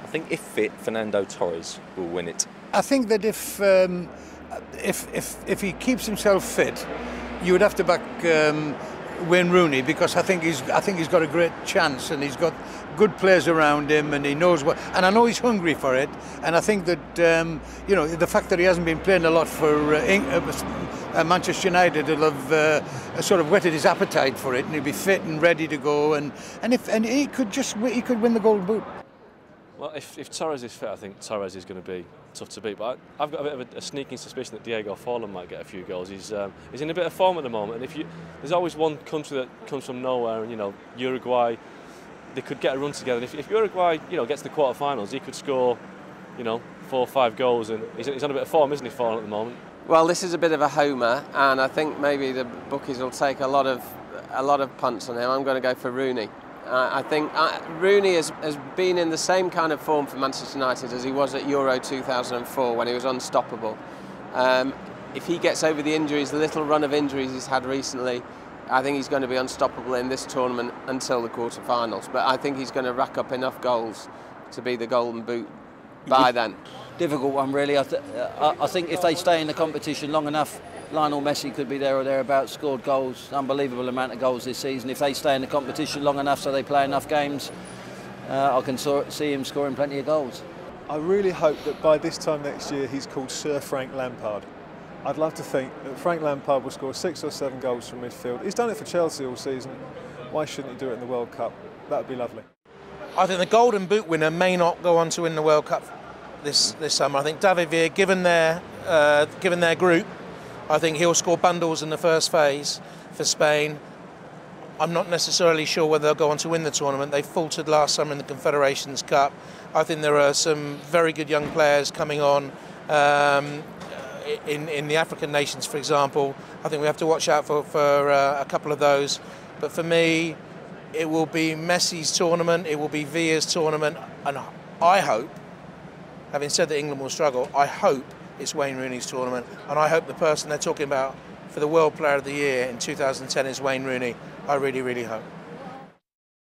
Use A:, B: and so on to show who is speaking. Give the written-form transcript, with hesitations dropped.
A: think if fit, Fernando Torres will win it.
B: I think that if he keeps himself fit, you would have to back Wayne Rooney, because I think he's got a great chance, and he's got good players around him, and he knows what. And I know he's hungry for it. And I think that the fact that he hasn't been playing a lot for Manchester United will have sort of whetted his appetite for it, and he'll be fit and ready to go. And he could win the Golden Boot.
C: Well, if Torres is fit, I think Torres is going to be tough to beat. But I've got a bit of a sneaking suspicion that Diego Forlan might get a few goals. He's in a bit of form at the moment, and there's always one country that comes from nowhere, and Uruguay, they could get a run together. And if Uruguay gets to the quarterfinals, he could score 4 or 5 goals, and he's on a bit of form, isn't he, Forlan, at the moment?
D: Well, this is a bit of a homer, and I think maybe the bookies will take a lot of punts on him. I'm going to go for Rooney. I think Rooney has been in the same kind of form for Manchester United as he was at Euro 2004 when he was unstoppable. If he gets over the injuries, the little run of injuries he's had recently, I think he's going to be unstoppable in this tournament until the quarter-finals. But I think he's going to rack up enough goals to be the Golden Boot by then.
E: Difficult one, really. I think if they stay in the competition long enough, Lionel Messi could be there or thereabouts, scored goals, unbelievable amount of goals this season. If they stay in the competition long enough so they play enough games, I can see him scoring plenty of goals.
F: I really hope that by this time next year he's called Sir Frank Lampard. I'd love to think that Frank Lampard will score 6 or 7 goals from midfield. He's done it for Chelsea all season. Why shouldn't he do it in the World Cup? That would be lovely.
G: I think the Golden Boot winner may not go on to win the World Cup this summer. I think David Villa, given their group, I think he'll score bundles in the first phase for Spain. I'm not necessarily sure whether they'll go on to win the tournament. They faltered last summer in the Confederations Cup. I think there are some very good young players coming on in the African nations, for example. I think we have to watch out for a couple of those. But for me, it will be Messi's tournament, it will be Villa's tournament, and I hope, having said that England will struggle, I hope it's Wayne Rooney's tournament, and I hope the person they're talking about for the World Player of the Year in 2010 is Wayne Rooney. I really, really hope.